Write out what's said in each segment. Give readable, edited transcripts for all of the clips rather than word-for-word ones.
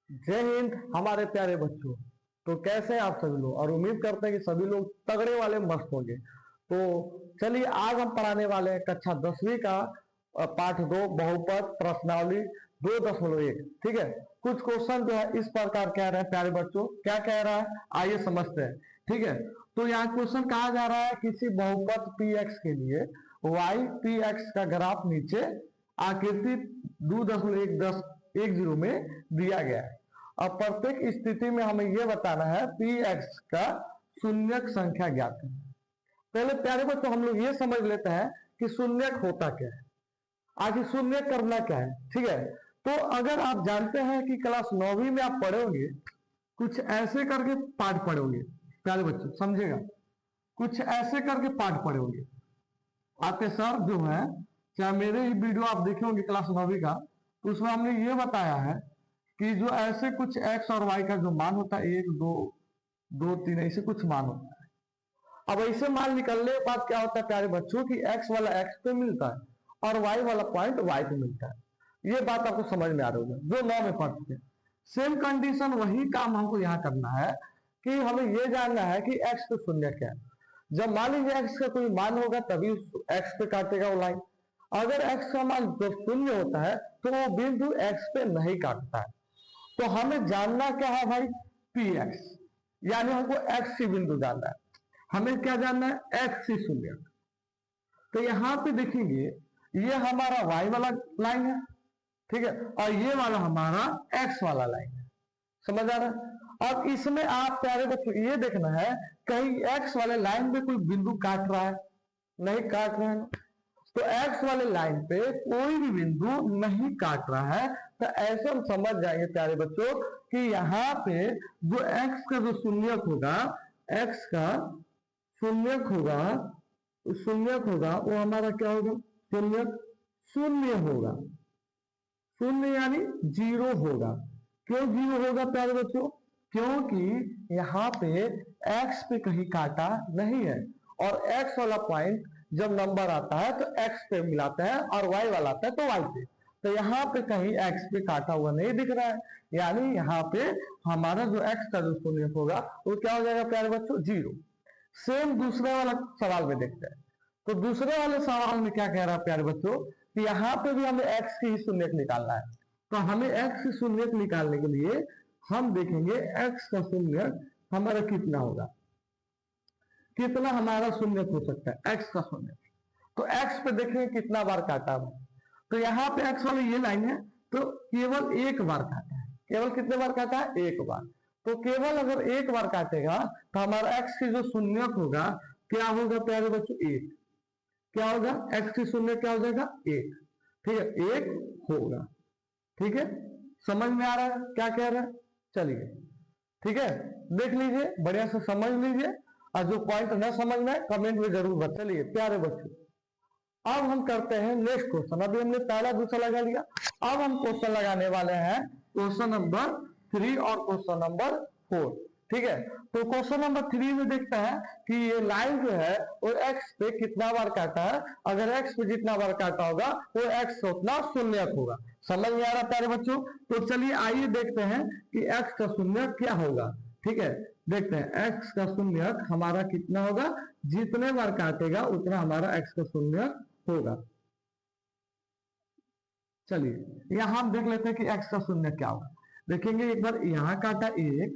जय हिंद हमारे प्यारे बच्चों। तो कैसे हैं आप सभी लोग, और उम्मीद करते हैं कि सभी लोग तगड़े वाले मस्त होंगे। तो चलिए आज हम पढ़ाने वाले हैं कक्षा 10वीं का पाठ 2 बहुपद प्रश्नावली 2.1। ठीक है, कुछ क्वेश्चन जो है इस प्रकार कह रहे हैं प्यारे बच्चों। क्या कह रहा है आइए समझते हैं। ठीक है, तो यहाँ क्वेश्चन कहा जा रहा है किसी बहुपद px के लिए y px का ग्राफ नीचे आकृति 2.10 में दिया गया है। अब प्रत्येक स्थिति में हमें यह बताना है px का शून्यक संख्या ज्ञात है। पहले प्यारे बच्चों हम लोग ये समझ लेते हैं कि शून्यक होता क्या है, आखिर शून्य करना क्या है। ठीक है, तो अगर आप जानते हैं कि क्लास 9वीं में आप पढ़ोगे, कुछ ऐसे करके पाठ पढ़ोगे प्यारे बच्चों, समझेगा, कुछ ऐसे करके पाठ पढ़ोगे। आपके सर जो है, चाहे मेरे ही वीडियो आप देखे होंगे क्लास 9वीं का, तो उसमें हमने ये बताया है कि जो ऐसे कुछ x और y का जो मान होता है 1 2 2 3 ऐसे कुछ मान होता है। अब ऐसे मान निकलने के बाद क्या होता है प्यारे बच्चों कि x वाला x पे मिलता है और y वाला पॉइंट y पे मिलता है। ये बात आपको समझ में आ रही है जो 9 में पढ़ते हैं। सेम कंडीशन वही काम हमको यहाँ करना है कि हमें ये जानना है कि x पे शून्य क्या है। जब मान लीजिए x का कोई मान होगा तभी x पे काटेगा वो लाइन। अगर x का मान जब शून्य होता है तो वो बिंदु x पे नहीं काटता है। तो हमें जानना क्या है भाई, px, यानी हमको x सी बिंदु जानना है। हमें क्या जानना है, x सी शून्य। तो यहां पे देखेंगे ये हमारा y वाला लाइन है, ठीक है, और ये वाला हमारा x वाला लाइन है। समझ आ रहा है। अब इसमें आप प्यारे बच्चों ये देखना है कहीं x वाले लाइन पे कोई बिंदु काट रहा है, नहीं काट रहा है। तो x वाले लाइन पे कोई भी बिंदु नहीं काट रहा है, तो ऐसे हम समझ जाएंगे प्यारे बच्चों कि यहाँ पे जो x का जो शून्यक होगा, x का शून्यक होगा, शून्यक होगा वो हमारा क्या होगा, शून्यक शून्य होगा। शून्य यानी 0 होगा। क्यों 0 होगा प्यारे बच्चों, क्योंकि यहाँ पे x पे कहीं काटा नहीं है, और x वाला पॉइंट जब नंबर आता है तो x पे मिलाते हैं और y वाला आता है तो y पे। तो यहाँ पे कहीं x पे काटा हुआ नहीं दिख रहा है, यानी यहाँ पे हमारा जो x का जो शून्य होगा वो क्या हो जाएगा प्यारे बच्चों, 0। सेम दूसरे वाला सवाल में देखते हैं। तो दूसरे वाले सवाल में क्या कह रहा है प्यारे बच्चों कि यहाँ पे भी हमें x की ही शून्यक निकालना है। तो हमें x की शून्यक निकालने के लिए हम देखेंगे x का शून्यक हमारा कितना होगा, कितना हमारा शून्यक हो सकता है x का शून्यक। तो x पे देखें कितना बार काटा है। तो यहाँ पे x वाली ये लाइन है तो केवल एक बार काटा है। केवल कितने बार काटा है, एक बार। तो केवल अगर एक बार काटेगा तो हमारा x की जो शून्यक होगा क्या होगा प्यारे बच्चों, 1। क्या होगा, x की शून्य क्या हो जाएगा, 1। ठीक है, 1 होगा। ठीक है, समझ में आ रहा है क्या कह रहा है। चलिए ठीक है, देख लीजिए, बढ़िया से समझ लीजिए, और जो पॉइंट न समझ में कमेंट में जरूर बता। चलिए प्यारे बच्चों अब हम करते हैं नेक्स्ट क्वेश्चन। अभी हमने पहला दूसरा लगा लिया, अब हम क्वेश्चन लगाने वाले हैं क्वेश्चन नंबर 3 और क्वेश्चन नंबर 4। ठीक है, तो क्वेश्चन नंबर 3 में देखते हैं कि ये लाइन जो है वो x पे कितना बार काटा है। अगर x पे जितना बार काटा होगा वो x उतना शून्यक होगा। समझ में आ रहा प्यारे बच्चों। तो चलिए आइए देखते हैं कि x का शून्यक क्या होगा। ठीक है, देखते हैं x का शून्यक हमारा कितना होगा, जितने बार काटेगा उतना हमारा x का शून्यक होगा। चलिए यहां हम देख लेते हैं कि x का शून्य क्या होगा। देखेंगे एक बार यहाँ काटा 1,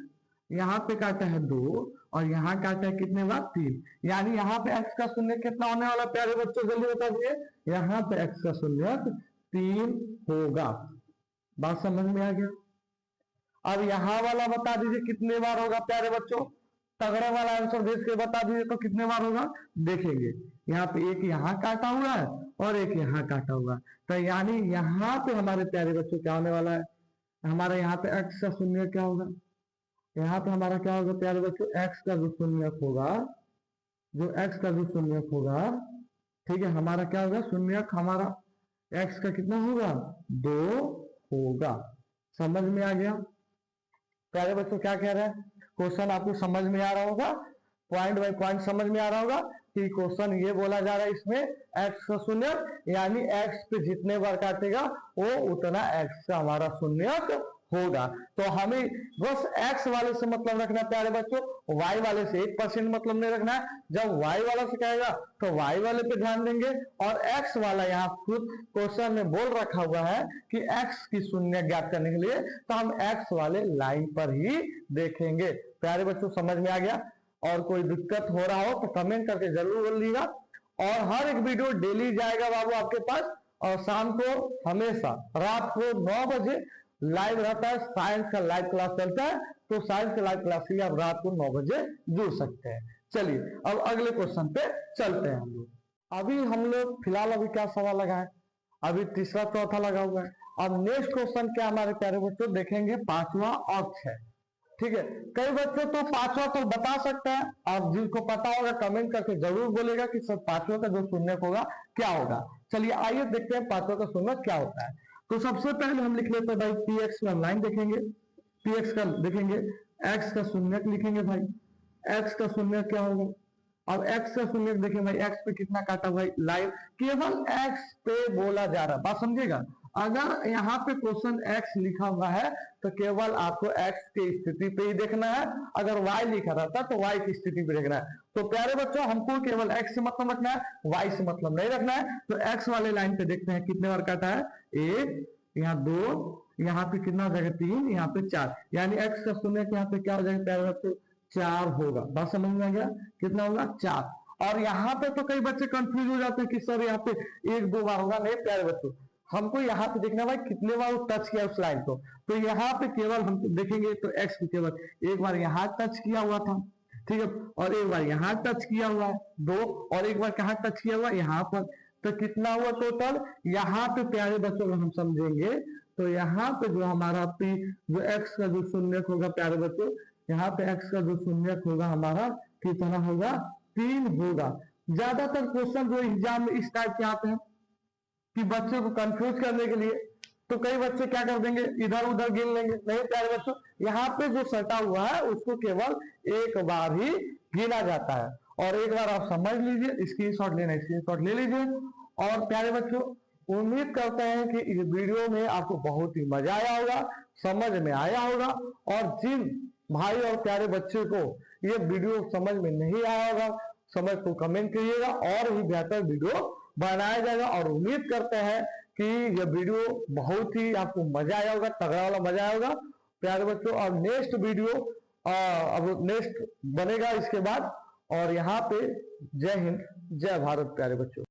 यहाँ पे काटा है 2, और यहाँ काटा है कितने बार, 3। यानी यहाँ पे x का शून्य कितना होने वाला प्यारे बच्चों, जल्दी बता दिए। यहाँ पे x का शून्य 3 होगा। बात समझ में आ गया। अब यहाँ वाला बता दीजिए कितने बार होगा प्यारे बच्चों, तगड़े वाला आंसर देख के बता दीजिए तो कितने बार होगा। देखेंगे यहाँ पे एक यहाँ काटा हुआ है और एक यहाँ काटा हुआ है, तो यानी यहाँ पे हमारे प्यारे बच्चों क्या होने वाला है, हमारे यहाँ पे x का शून्य क्या होगा, यहाँ पे हमारा क्या होगा प्यारे बच्चों, x का जो शून्यक होगा, जो x का जो शून्यक होगा, ठीक है, हमारा क्या होगा, शून्यक हमारा x का कितना होगा, 2 होगा। समझ में आ गया प्यारे बच्चों क्या कह रहे हैं। क्वेश्चन आपको समझ में आ रहा होगा, पॉइंट बाय पॉइंट समझ में आ रहा होगा कि क्वेश्चन ये बोला जा रहा है इसमें x का शून्यक, यानी x पे जितने बार काटेगा वो उतना x का हमारा शून्यक होगा। तो हमें बस x वाले से मतलब रखना है प्यारे बच्चों, y वाले से 1% मतलब नहीं रखना है। जब y वाला से कहेगा तो y वाले पे ध्यान देंगे, और x वाला यहाँ खुद क्वेश्चन में बोल रखा हुआ है कि x की शून्य ज्ञात करने के लिए, तो हम x वाले लाइन पर ही देखेंगे। प्यारे बच्चों समझ में आ गया? और कोई दिक्कत हो रहा हो तो कमेंट करके जरूर बोलिएगा। और हर एक वीडियो डेली जाएगा बाबू आपके पास, और शाम को हमेशा रात को 9 बजे लाइव रहता है, साइंस का लाइव क्लास चलता है। तो साइंस का लाइव क्लास के लिए आप रात को 9 बजे जुड़ सकते हैं। चलिए अब अगले क्वेश्चन पे चलते हैं हम लोग। अभी हम लोग फिलहाल अभी क्या सवाल लगाए, अभी तीसरा चौथा लगा हुआ है। अब नेक्स्ट क्वेश्चन क्या हमारे प्यारे बच्चों देखेंगे, 5वां और 6। ठीक है, कई बच्चे तो 5वां तो बता सकते हैं, आप जिनको पता होगा कमेंट करके जरूर बोलेगा कि सर 5वां का जो शून्य होगा क्या होगा। चलिए आइए देखते हैं 5वां का शून्य क्या होता है। तो सबसे पहले हम लिख लेते हैं भाई px का लाइन देखेंगे, px का देखेंगे, x का शून्य लिखेंगे भाई, x का शून्य क्या होगा। अब x का शून्य देखें भाई, x पे कितना काटा भाई लाइन, केवल x पे बोला जा रहा है, बात समझिएगा। अगर यहाँ पे क्वेश्चन x लिखा हुआ है तो केवल आपको x की स्थिति पे ही देखना है, अगर y लिखा रहता तो y की स्थिति पे देखना है। तो प्यारे बच्चों हमको केवल x से मतलब रखना है, y से मतलब नहीं रखना है। तो x वाले लाइन पे देखते हैं कितने बार काटा है, 1, यहाँ 2, यहाँ पे कितना हो जाएगा 3, यहाँ पे 4, यानी x का शून्य यहाँ पे क्या हो जाएगा प्यारे बच्चों, 4 होगा। बात समझ में आ गया, कितना होगा 4। और यहाँ पे तो कई बच्चे कंफ्यूज हो जाते हैं कि सर यहाँ पे 1-2 बार होगा। नहीं प्यारे बच्चों, हमको यहाँ पे देखना भाई कितने बार टच किया उस लाइन को। तो यहाँ पे केवल हम देखेंगे तो x को केवल एक बार यहाँ टच किया हुआ था, ठीक है, और एक बार यहाँ टच किया हुआ है 2, और एक बार कहाँ टच किया हुआ यहाँ पर। तो कितना हुआ टोटल यहाँ पे प्यारे बच्चों हम समझेंगे तो यहाँ पे जो हमारा p जो x का जो शून्य होगा प्यारे बच्चों, यहाँ पे x का जो शून्य होगा हमारा कितना होगा, 3 होगा। ज्यादातर क्वेश्चन जो एग्जाम में इस टाइप के आते हैं कि बच्चे को कंफ्यूज करने के लिए, तो कई बच्चे क्या कर देंगे इधर उधर गिन लेंगे। नहीं प्यारे बच्चों, यहाँ पे जो सटा हुआ है उसको केवल एक बार ही गिना जाता है। और एक बार आप समझ लीजिए, स्क्रीनशॉट लेना स्क्रीनशॉट ले लीजिए। और प्यारे बच्चों उम्मीद करते हैं कि इस वीडियो में आपको बहुत ही मजा आया होगा, समझ में आया होगा। और जिन भाई और प्यारे बच्चे को ये वीडियो समझ में नहीं आया होगा, समझ को कमेंट करिएगा और भी बेहतर वीडियो बनाया जाएगा। और उम्मीद करते हैं कि ये वीडियो बहुत ही आपको मजा आया होगा, तगड़ा वाला मजा आया होगा प्यारे बच्चों। और नेक्स्ट वीडियो अब नेक्स्ट बनेगा इसके बाद। और यहाँ पे जय हिंद जय भारत प्यारे बच्चों।